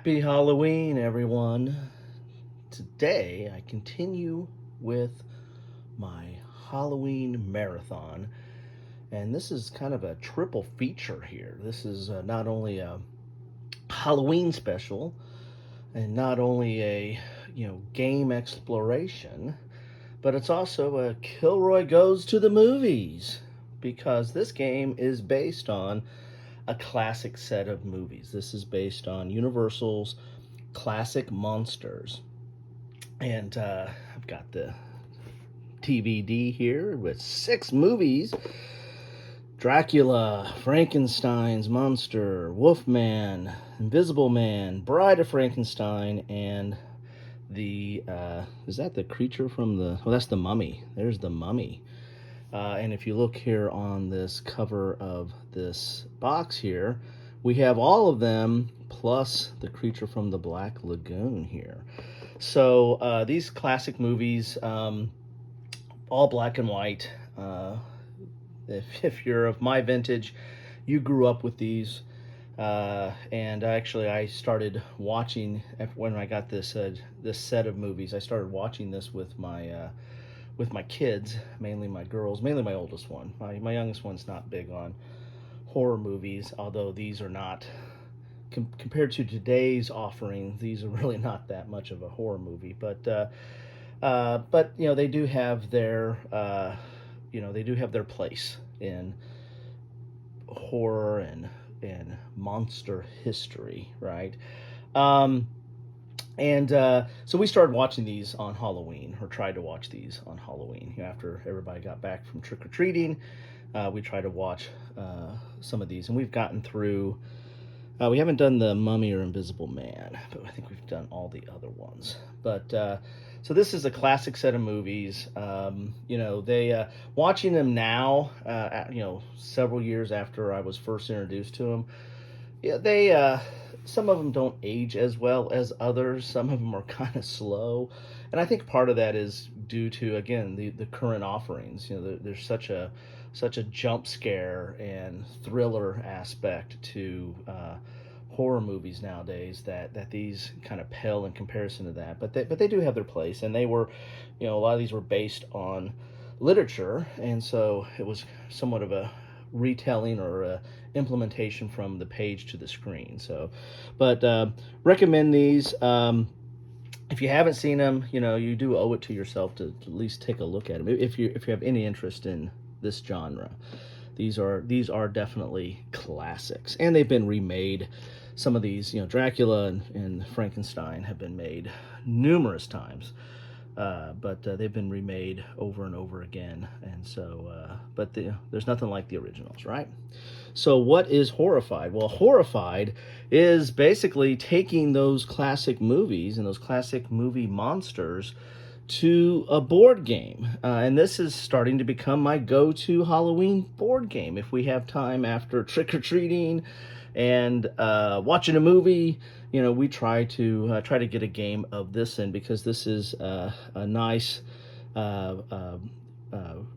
Happy Halloween, everyone. Today, I continue with my Halloween marathon, and this is kind of a triple feature here. This is not only a Halloween special and not only a game exploration, but it's also a Kilroy goes to the movies because this game is based on a classic set of movies. This is based on Universal's classic monsters. And I've got the DVD here with 6 movies: Dracula, Frankenstein's Monster, Wolfman, Invisible Man, Bride of Frankenstein, and the is that the creature from the, oh, that's the Mummy. There's the Mummy. And if you look here on this cover of this box here, we have all of them plus the creature from the Black Lagoon here. So these classic movies, all black and white. If you're of my vintage, you grew up with these. And actually, I started watching when I got this set of movies. I started watching this with my kids, mainly my girls, mainly my oldest one. My youngest one's not big on horror movies, although these are not, compared to today's offering, these are really not that much of a horror movie. But they do have their place in horror and monster history, right? So we started watching these on Halloween, or tried to watch these on Halloween. After everybody got back from trick-or-treating, we tried to watch some of these. And we've gotten through, we haven't done the Mummy or Invisible Man, but I think we've done all the other ones. But so this is a classic set of movies. Watching them now, several years after I was first introduced to them, they some of them don't age as well as others. Some of them are kind of slow, and I think part of that is due to, again, the current offerings. There's such a jump scare and thriller aspect to horror movies nowadays that these kind of pale in comparison to that. But they do have their place, and they were, a lot of these were based on literature, and so it was somewhat of a retelling or a implementation from the page to the screen. So, but recommend these. If you haven't seen them, you do owe it to yourself to at least take a look at them if you have any interest in this genre. These are definitely classics, and they've been remade. Some of these, Dracula and Frankenstein have been made numerous times. But they've been remade over and over again, and so there's nothing like the originals, right? So what is Horrified? Well, Horrified is basically taking those classic movies and those classic movie monsters to a board game, and this is starting to become my go-to Halloween board game. If we have time after trick-or-treating and watching a movie, we try to get a game of this in, because this is a nice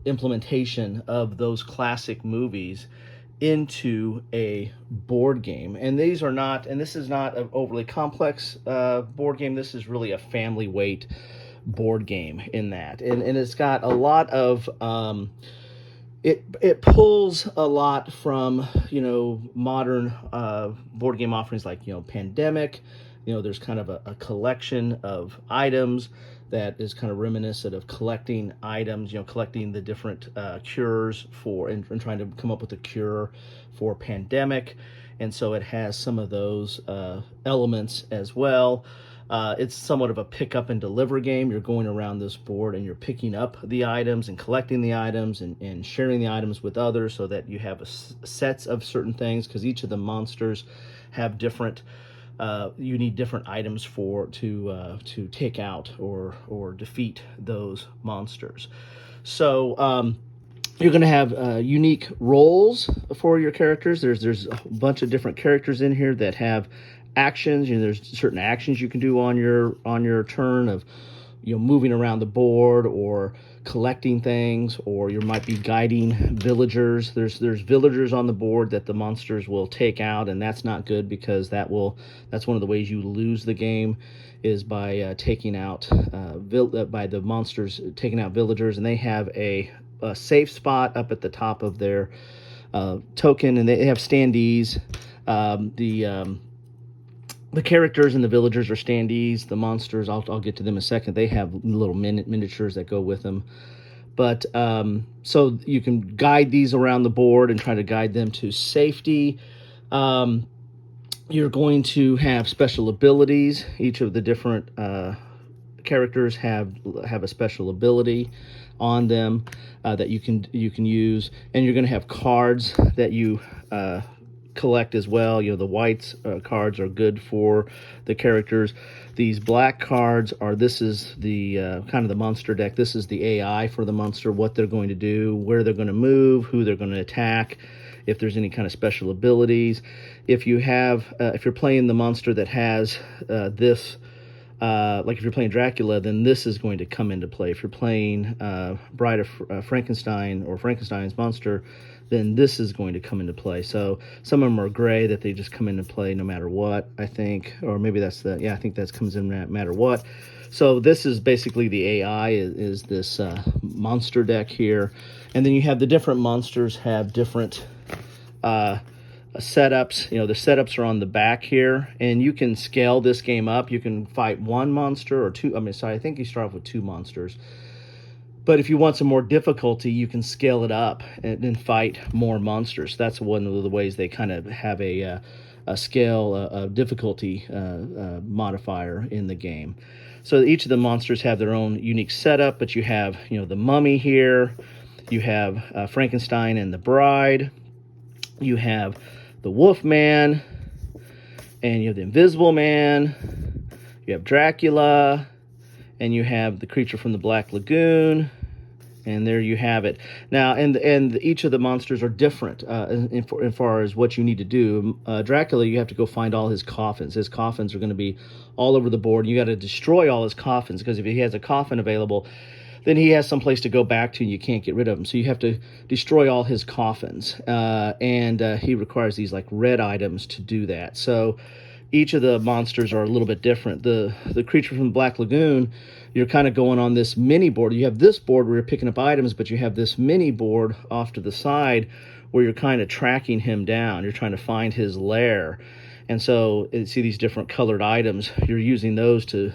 implementation of those classic movies into a board game. And this is not an overly complex board game. This is really a family weight board game in that, and it's got a lot of it pulls a lot from modern board game offerings, like Pandemic. There's kind of a collection of items that is kind of reminiscent of collecting items, collecting the different cures for and trying to come up with a cure for Pandemic. And so it has some of those elements as well. It's somewhat of a pick up and deliver game. You're going around this board and you're picking up the items and collecting the items and sharing the items with others, so that you have sets of certain things, because each of the monsters have different, you need different items to take out or defeat those monsters. So you're going to have unique roles for your characters. There's a bunch of different characters in here that have actions. There's certain actions you can do on your turn of moving around the board or collecting things, or you might be guiding villagers. There's villagers on the board that the monsters will take out, and that's not good, because that's one of the ways you lose the game, is by taking out by the monsters taking out villagers. And they have a safe spot up at the top of their token, and they have standees. The characters and the villagers are standees. The monsters, I'll get to them in a second. They have little miniatures that go with them. But so you can guide these around the board and try to guide them to safety. You're going to have special abilities. Each of the different characters have a special ability on them that you can use, and you're going to have cards that you collect as well. The white cards are good for the characters. These black cards this is the kind of the monster deck. This is the AI for the monster, what they're going to do, where they're going to move, who they're going to attack, if there's any kind of special abilities. If you're playing the monster that has this, like if you're playing Dracula, then this is going to come into play. If you're playing Bride of Frankenstein or Frankenstein's monster, then this is going to come into play. So some of them are gray, that they just come into play no matter what, I think. Or maybe I think that comes in no matter what. So this is basically the AI, is this monster deck here. And then you have the different monsters have different setups. The setups are on the back here, and you can scale this game up. You can fight one monster or two. I think you start off with two monsters. But if you want some more difficulty, you can scale it up and then fight more monsters. That's one of the ways they kind of have a scale, a difficulty modifier in the game. So each of the monsters have their own unique setup, but you have, the mummy here, you have Frankenstein and the bride, you have the Wolfman, and you have the Invisible Man, you have Dracula, and you have the creature from the Black Lagoon, and there you have it. Now, and each of the monsters are different in far as what you need to do. Dracula, you have to go find all his coffins. His coffins are going to be all over the board. You got to destroy all his coffins, because if he has a coffin available, then he has some place to go back to, and you can't get rid of him. So you have to destroy all his coffins, and he requires these like red items to do that. So each of the monsters are a little bit different. The creature from the Black Lagoon, you're kind of going on this mini board. You have this board where you're picking up items, but you have this mini board off to the side where you're kind of tracking him down. You're trying to find his lair. And so you see these different colored items. You're using those to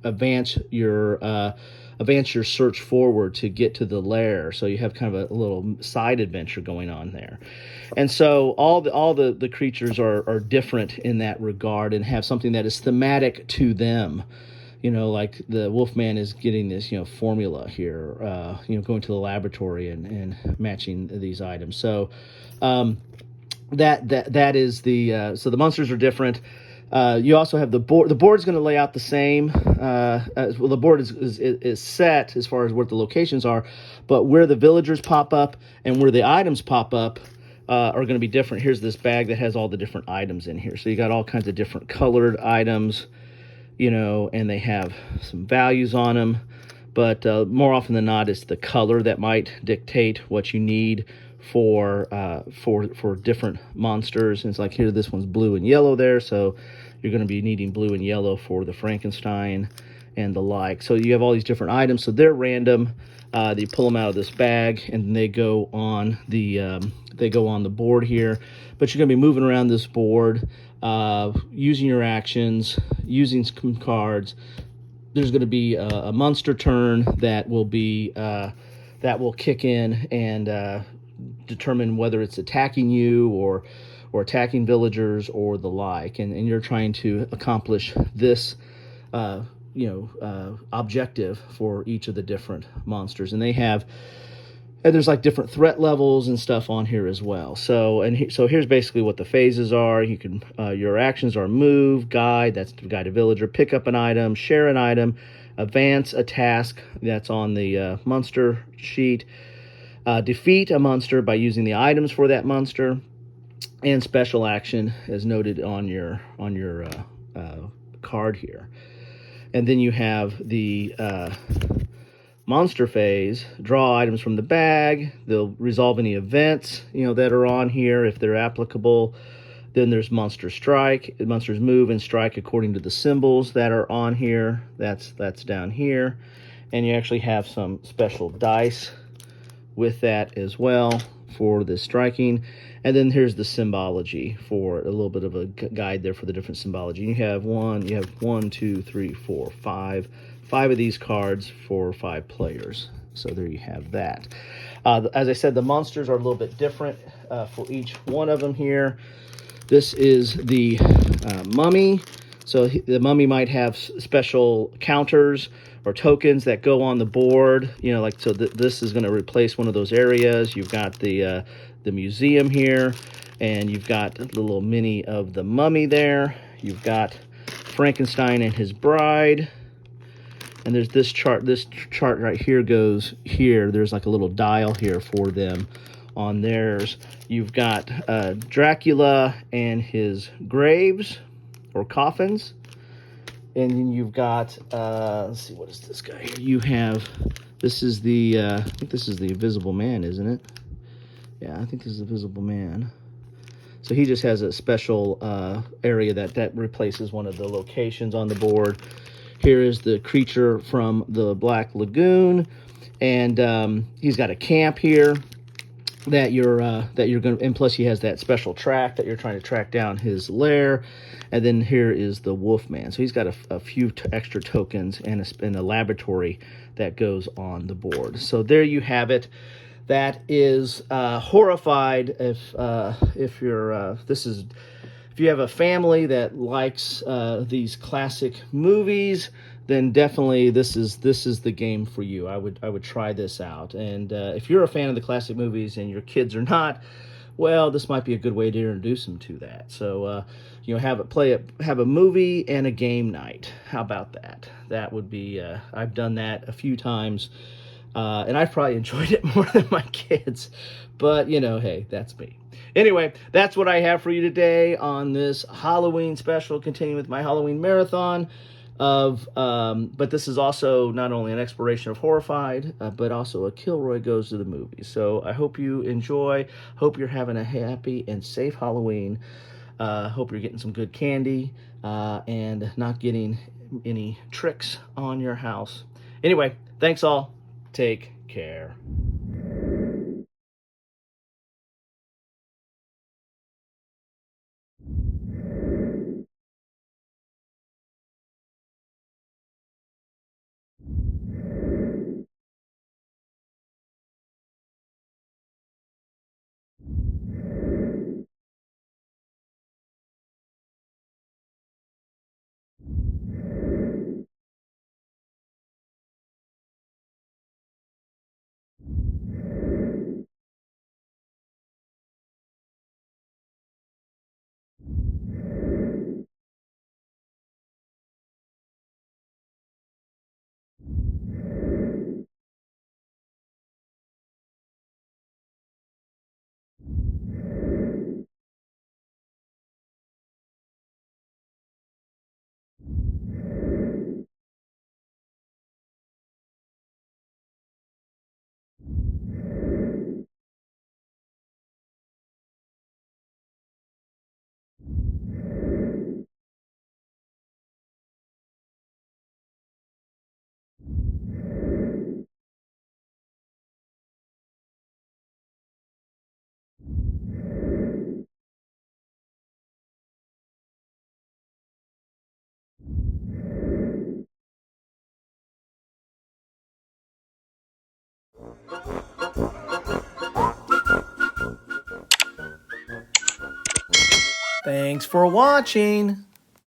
advance your search forward to get to the lair. So you have kind of a little side adventure going on there. And so all the creatures are different in that regard, and have something that is thematic to them. Like the Wolfman is getting this, formula here, going to the laboratory and matching these items. So that is the so the monsters are different. You also have the board. The board is going to lay out the same. The board is set as far as where the locations are, but where the villagers pop up and where the items pop up are going to be different. Here's this bag that has all the different items in here. So you got all kinds of different colored items, and they have some values on them. But more often than not, it's the color that might dictate what you need for different monsters. And it's like here, this one's blue and yellow there, so you're going to be needing blue and yellow for the Frankenstein and the like. So you have all these different items, so they're random. You pull them out of this bag, and they go on the board here. But you're going to be moving around this board, using your actions, using some cards. There's going to be a monster turn that will kick in and determine whether it's attacking you or attacking villagers or the like, and you're trying to accomplish this objective for each of the different monsters. And there's like different threat levels and stuff on here as well. So here's basically what the phases are. You can your actions are move, guide, that's to guide a villager, pick up an item, share an item, advance a task, that's on the monster sheet, defeat a monster by using the items for that monster, and special action as noted on your card here. And then you have the monster phase. Draw items from the bag. They'll resolve any events, that are on here if they're applicable. Then there's monster strike. Monsters move and strike according to the symbols that are on here. That's down here. And you actually have some special dice with that as well for the striking. And then here's the symbology, for a little bit of a guide there for the different symbology. You have one, two, three, four, five of these cards for 5 players. So there you have that. As I said, the monsters are a little bit different for each one of them here. This is the mummy. So the mummy might have special counters or tokens that go on the board. This is going to replace one of those areas. You've got the museum here, and you've got a little mini of the mummy there. You've got Frankenstein and his bride. And there's this chart. This chart right here goes here. There's like a little dial here for them on theirs. You've got Dracula and his graves or coffins. And then you've got, let's see, what is this guy here? You have, this is the, I think this is the Invisible Man, isn't it? Yeah, I think this is the Invisible Man. So he just has a special area that replaces one of the locations on the board. Here is the creature from the Black Lagoon, and he's got a camp here that you're going to, and plus he has that special track that you're trying to track down his lair. And then here is the Wolfman. So he's got a few extra tokens and a laboratory that goes on the board. So there you have it. That is Horrified. If you have a family that likes these classic movies, then definitely this is the game for you. I would try this out. And if you're a fan of the classic movies and your kids are not, well, this might be a good way to introduce them to that. So have a movie and a game night. How about that? That would be. I've done that a few times, and I've probably enjoyed it more than my kids. But hey, that's me. Anyway, that's what I have for you today on this Halloween special, continuing with my Halloween marathon but this is also not only an exploration of Horrified, but also a Kilroy Goes to the Movies. So I hope you enjoy. Hope you're having a happy and safe Halloween. Hope you're getting some good candy and not getting any tricks on your house. Anyway, thanks all. Take care. Thanks for watching.